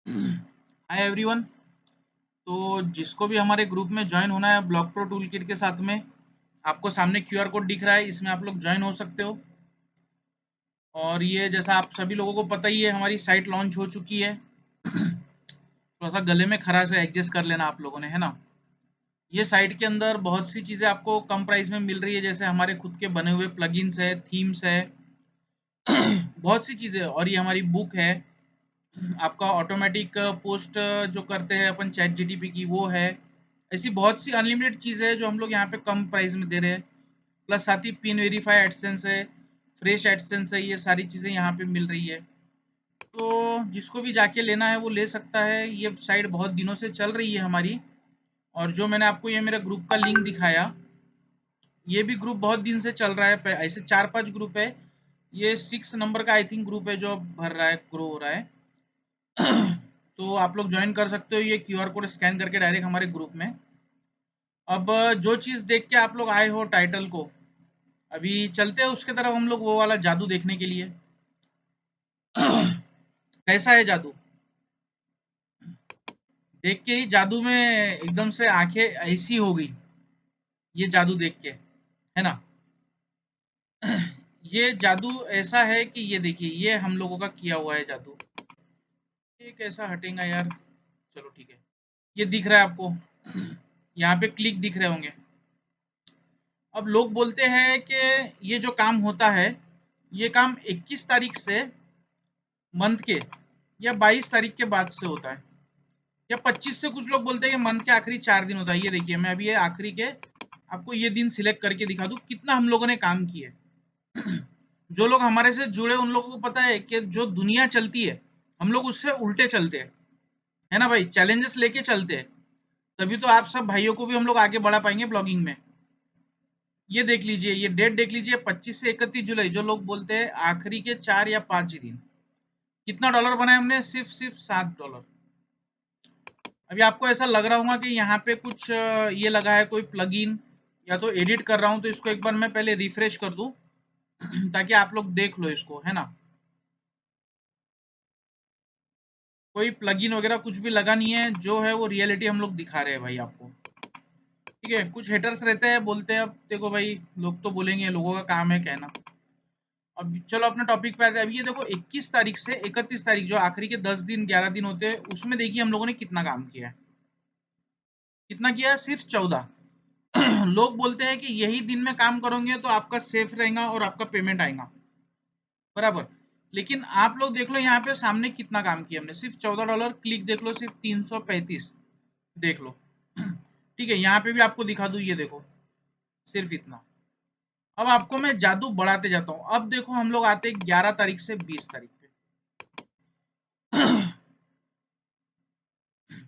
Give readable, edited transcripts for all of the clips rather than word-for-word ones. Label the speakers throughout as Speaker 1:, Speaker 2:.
Speaker 1: Hi everyone. तो जिसको भी हमारे ग्रुप में ज्वाइन होना है ब्लॉक प्रो टूल किट के साथ में, आपको सामने क्यूआर कोड दिख रहा है, इसमें आप लोग ज्वाइन हो सकते हो। और ये जैसा आप सभी लोगों को पता ही है, हमारी साइट लॉन्च हो चुकी है। थोड़ा सा गले में खराश है, एडजस्ट कर लेना आप लोगों ने, है ना। ये साइट के अंदर बहुत सी चीज़ें आपको कम प्राइस में मिल रही है, जैसे हमारे खुद के बने हुए प्लगइन्स है, थीम्स है, बहुत सी चीज़ें। और ये हमारी बुक है, आपका ऑटोमेटिक पोस्ट जो करते हैं अपन चैट जीटीपी की, वो है। ऐसी बहुत सी अनलिमिटेड चीज़ें हैं जो हम लोग यहाँ पे कम प्राइस में दे रहे हैं। प्लस साथ ही पिन वेरीफाई एडसेंस है, फ्रेश एडसेंस है, ये सारी चीज़ें यहाँ पे मिल रही है। तो जिसको भी जाके लेना है वो ले सकता है। ये साइट बहुत दिनों से चल रही है हमारी। और जो मैंने आपको ये मेरे ग्रुप का लिंक दिखाया, ये भी ग्रुप बहुत दिन से चल रहा है। ऐसे 4-5 ग्रुप है, ये 6 नंबर का आई थिंक ग्रुप है जो अब भर रहा है, ग्रो हो रहा है। तो आप लोग ज्वाइन कर सकते हो ये क्यूआर कोड स्कैन करके डायरेक्ट हमारे ग्रुप में। अब जो चीज़ देख के आप लोग आए हो टाइटल को, अभी चलते हैं उसके तरफ हम लोग, वो वाला जादू देखने के लिए। कैसा है जादू? देख के ही जादू में एकदम से आंखें ऐसी हो गई, ये जादू देख के, है ना। ये जादू ऐसा है कि ये देखिए, ये हम लोगों का किया हुआ है जादू। ये कैसा हटेगा यार। चलो ठीक है, ये दिख रहा है आपको, यहाँ पे क्लिक दिख रहे होंगे। अब लोग बोलते हैं कि ये जो काम होता है, ये काम 21 तारीख से मंथ के, या 22 तारीख के बाद से होता है, या 25 से। कुछ लोग बोलते हैं कि मंथ के आखिरी 4 दिन होता है। ये देखिए, मैं अभी ये आखिरी के आपको ये दिन सिलेक्ट करके दिखा दूं, कितना हम लोगों ने काम किया है। जो लोग हमारे से जुड़े उन लोगों को पता है कि जो दुनिया चलती है, हम लोग उससे उल्टे चलते हैं, है ना भाई। चैलेंजेस लेके चलते हैं, तभी तो आप सब भाइयों को भी हम लोग आगे बढ़ा पाएंगे ब्लॉगिंग में। ये देख लीजिए, ये डेट देख लीजिए, 25 से 31 जुलाई। जो लोग बोलते हैं आखिरी के 4 या 5 दिन, कितना डॉलर बनाए हमने? सिर्फ $7। अभी आपको ऐसा लग रहा होगा कि यहाँ पे कुछ ये लगा है कोई प्लगइन, या तो एडिट कर रहा हूँ, तो इसको एक बार मैं पहले रिफ्रेश कर दूं ताकि आप लोग देख लो इसको, है ना। कोई प्लगइन वगैरह कुछ भी लगा नहीं है, जो है वो रियलिटी हम लोग दिखा रहे हैं भाई आपको। ठीक है, कुछ हेटर्स रहते हैं, बोलते हैं, अब देखो भाई, लोग तो बोलेंगे, लोगों का काम है कहना। अब चलो अपने टॉपिक पे आते हैं। अब ये देखो, 21 तारीख से 31 तारीख, जो आखिरी के 10 दिन 11 दिन होते हैं, उसमें देखिए हम लोगों ने कितना काम किया है। कितना किया है? सिर्फ 14। लोग बोलते हैं कि यही दिन में काम करोगे तो आपका सेफ रहेगा और आपका पेमेंट आएगा, बराबर। लेकिन आप लोग देख लो यहाँ पे सामने कितना काम किया हमने, सिर्फ $14। क्लिक देख लो, सिर्फ 335। देख लो। ठीक है, यहाँ पे भी आपको दिखा दूं, ये देखो, सिर्फ इतना। अब आपको मैं जादू बढ़ाते जाता हूँ। अब देखो, हम लोग आते हैं 11 तारीख से 20 तारीख पे।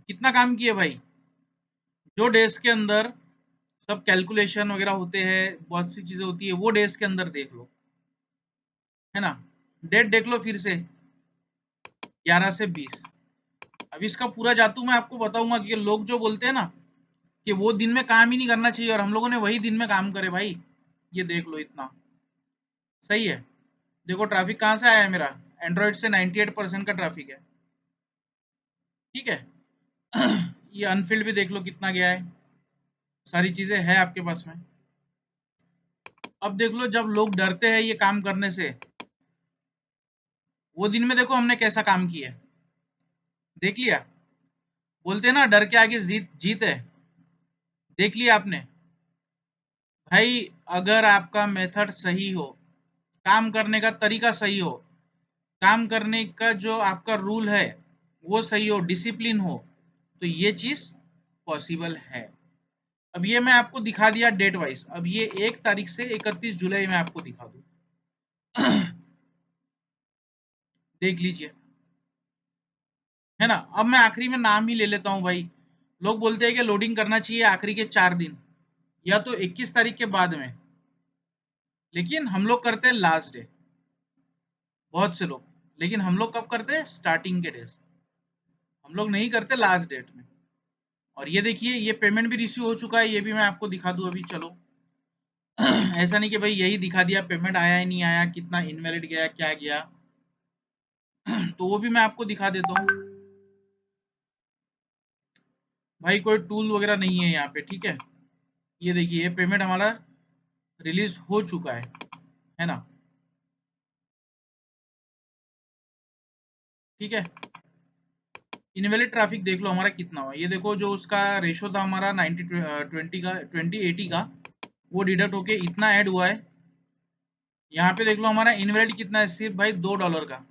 Speaker 1: कितना काम किए भाई। जो डेज के अंदर सब कैलकुलेशन वगैरह होते हैं, बहुत सी चीजें होती है, वो डेज के अंदर देख लो, है ना। डेट देख लो फिर से, 11 से 20। अब इसका पूरा जादू मैं आपको बताऊंगा कि लोग जो बोलते हैं ना कि वो दिन में काम ही नहीं करना चाहिए, और हम लोगों ने वही दिन में काम करे भाई। ये देख लो, इतना सही है। देखो ट्रैफिक कहाँ से आया है मेरा, एंड्रॉइड से 98% का ट्रैफिक है। ठीक है। ये अनफिल्ड भी देख लो कितना गया है, सारी चीजें है आपके पास में। अब देख लो, जब लोग डरते हैं ये काम करने से, वो दिन में देखो हमने कैसा काम किया है। देख लिया। बोलते हैं ना, डर के आगे जीत जीत है। देख लिया आपने भाई। अगर आपका मेथड सही हो, काम करने का तरीका सही हो, काम करने का जो आपका रूल है वो सही हो, डिसिप्लिन हो, तो ये चीज पॉसिबल है। अब ये मैं आपको दिखा दिया डेट वाइज। अब ये 1 तारीख से 31 जुलाई में आपको दिखा दूं। देख लीजिए, है ना। अब मैं आखिरी में नाम ही ले लेता हूँ भाई। लोग बोलते हैं कि लोडिंग करना चाहिए आखिरी के 4 दिन, या तो 21 तारीख के बाद में। लेकिन हम लोग करते हैं लास्ट डे, बहुत से लोग। लेकिन हम लोग कब करते हैं? स्टार्टिंग के डेज। हम लोग नहीं करते लास्ट डेट में। और ये देखिए, ये पेमेंट भी रिसीव हो चुका है, ये भी मैं आपको दिखा दूं अभी, चलो। ऐसा नहीं कि भाई यही दिखा दिया, पेमेंट आया ही नहीं आया, कितना इनवैलिड गया, क्या गया। तो वो भी मैं आपको दिखा देता हूँ। भाई कोई टूल वगैरह नहीं है यहाँ पे, ठीक है। ये देखिए ये पेमेंट हमारा रिलीज हो चुका है ना, ठीक है। इनवैलिड ट्रैफिक देख लो हमारा कितना हुआ, ये देखो जो उसका रेशो था हमारा 90 का 2080 का, वो डिडक्ट होके इतना ऐड हुआ है। यहाँ पे देख लो हमारा इनवैलिड कितना है, सिर्फ भाई $2 का।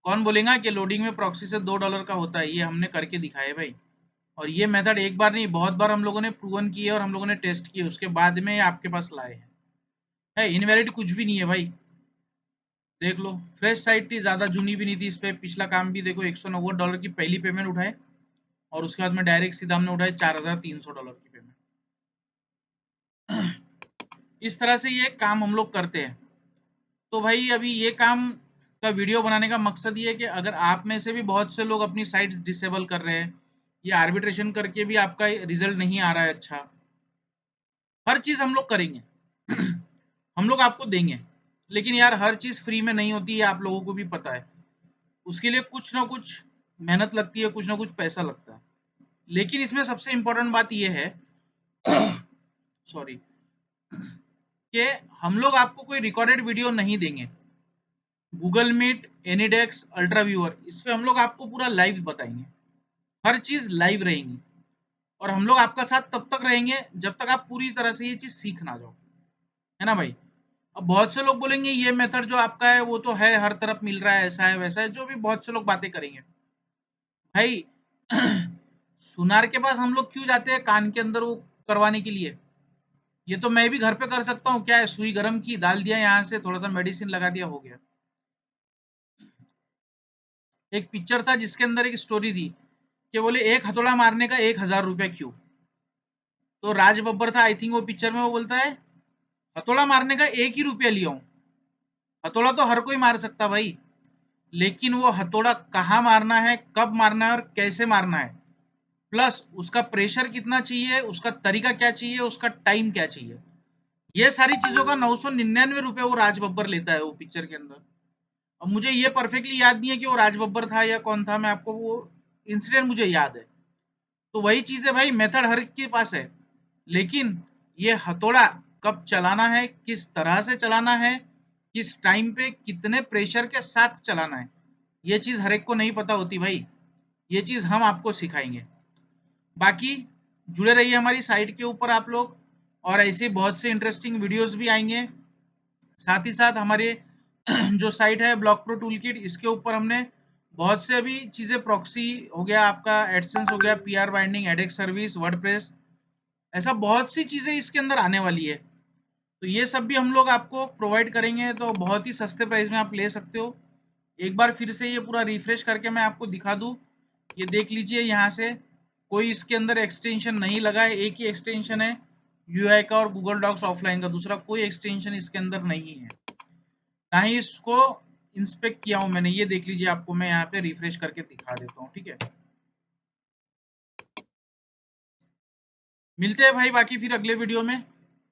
Speaker 1: कौन बोलेगा कि लोडिंग में प्रॉक्सी से $2 का होता है, ये हमने करके दिखाया है भाई। और ये मेथड एक बार नहीं बहुत बार हम लोगों ने प्रूवन किए और हम लोगों ने टेस्ट किए, उसके बाद में आपके पास लाए हैं। है इनवैलिड कुछ भी नहीं है भाई, देख लो। फ्रेश साइट थी, ज्यादा जूनी भी नहीं थी, इस पे पिछला काम भी देखो। $190 की पहली पेमेंट उठाए और उसके बाद में डायरेक्ट सीधा हमने उठाए $4300 की पेमेंट। इस तरह से ये काम हम लोग करते हैं। तो भाई अभी ये काम का वीडियो बनाने का मकसद ये है कि अगर आप में से भी बहुत से लोग अपनी साइट्स डिसेबल कर रहे हैं, या आर्बिट्रेशन करके भी आपका रिजल्ट नहीं आ रहा है अच्छा, हर चीज हम लोग करेंगे। हम लोग आपको देंगे, लेकिन यार हर चीज फ्री में नहीं होती है, आप लोगों को भी पता है। उसके लिए कुछ ना कुछ मेहनत लगती है, कुछ ना कुछ पैसा लगता है। लेकिन इसमें सबसे इम्पोर्टेंट बात यह है सॉरी, कि हम लोग आपको कोई रिकॉर्डेड वीडियो नहीं देंगे। Google Meet, AnyDesk, UltraViewer, इस पे हम लोग आपको पूरा लाइव बताएंगे, हर चीज लाइव रहेंगी। और हम लोग आपका साथ तब तक रहेंगे जब तक आप पूरी तरह से ये चीज सीख ना जाओ, है ना भाई। अब बहुत से लोग बोलेंगे ये मेथड जो आपका है वो तो है, हर तरफ मिल रहा है, ऐसा है वैसा है, जो भी बहुत से लोग बातें करेंगे भाई। सुनार के पास हम लोग क्यों जाते हैं कान के अंदर वो करवाने के लिए? ये तो मैं भी घर पे कर सकता हूँ, क्या है, सुई गर्म की, डाल दिया यहाँ से, थोड़ा सा मेडिसिन लगा दिया, हो गया। एक पिक्चर था जिसके अंदर एक स्टोरी थी कि बोले एक हथौड़ा मारने का 1000 रुपया क्यों। तो राज बब्बर था आई थिंक वो पिक्चर में, वो बोलता है हथौड़ा मारने का 1 ही रुपया लिया हूँ। हथौड़ा तो हर कोई मार सकता भाई, लेकिन वो हथौड़ा कहाँ मारना है, कब मारना है और कैसे मारना है, प्लस उसका प्रेशर कितना चाहिए, उसका तरीका क्या चाहिए, उसका टाइम क्या चाहिए, ये सारी चीजों का 999 रुपये वो राज बब्बर लेता है वो पिक्चर के अंदर। अब मुझे ये परफेक्टली याद नहीं है कि वो राज बब्बर था या कौन था, मैं आपको वो इंसिडेंट मुझे याद है। तो वही चीज है भाई, मेथड हर एक के पास है, लेकिन ये हथौड़ा कब चलाना है, किस तरह से चलाना है, किस टाइम पे कितने प्रेशर के साथ चलाना है, ये चीज हर एक को नहीं पता होती भाई। ये चीज हम आपको सिखाएंगे। बाकी जुड़े रहिए हमारी साइट के ऊपर आप लोग, और ऐसे बहुत से इंटरेस्टिंग वीडियोस भी आएंगे। साथ ही साथ हमारे जो साइट है ब्लॉक प्रो टूल किट, इसके ऊपर हमने बहुत से अभी चीजें, प्रॉक्सी हो गया आपका, एडसेंस हो गया, पीआर बाइंडिंग, एडेक्स सर्विस, वर्डप्रेस, ऐसा बहुत सी चीजें इसके अंदर आने वाली है। तो ये सब भी हम लोग आपको प्रोवाइड करेंगे, तो बहुत ही सस्ते प्राइस में आप ले सकते हो। एक बार फिर से ये पूरा रिफ्रेश करके मैं आपको दिखा दूं, ये देख लीजिए यहाँ से, कोई इसके अंदर एक्सटेंशन नहीं लगा है, एक ही एक्सटेंशन है यूआई का और गूगल डॉक्स ऑफलाइन का, दूसरा कोई एक्सटेंशन इसके अंदर नहीं है, ना ही इसको इंस्पेक्ट किया हूं मैंने। ये देख लीजिए, आपको मैं यहाँ पे रिफ्रेश करके दिखा देता हूँ, ठीक है। मिलते हैं भाई बाकी फिर अगले वीडियो में,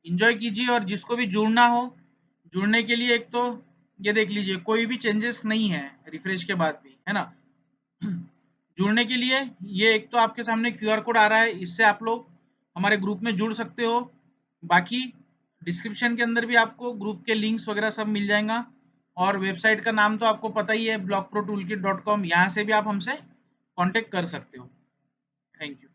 Speaker 1: इंजॉय कीजिए। और जिसको भी जुड़ना हो, जुड़ने के लिए एक तो ये देख लीजिए कोई भी चेंजेस नहीं है रिफ्रेश के बाद भी, है ना। जुड़ने के लिए ये एक तो आपके सामने क्यूआर कोड आ रहा है, इससे आप लोग हमारे ग्रुप में जुड़ सकते हो। बाकी डिस्क्रिप्शन के अंदर भी आपको ग्रुप के लिंक्स वगैरह सब मिल जाएगा। और वेबसाइट का नाम तो आपको पता ही है, blockprotoolkit.com, यहाँ से भी आप हमसे कांटेक्ट कर सकते हो। Thank you.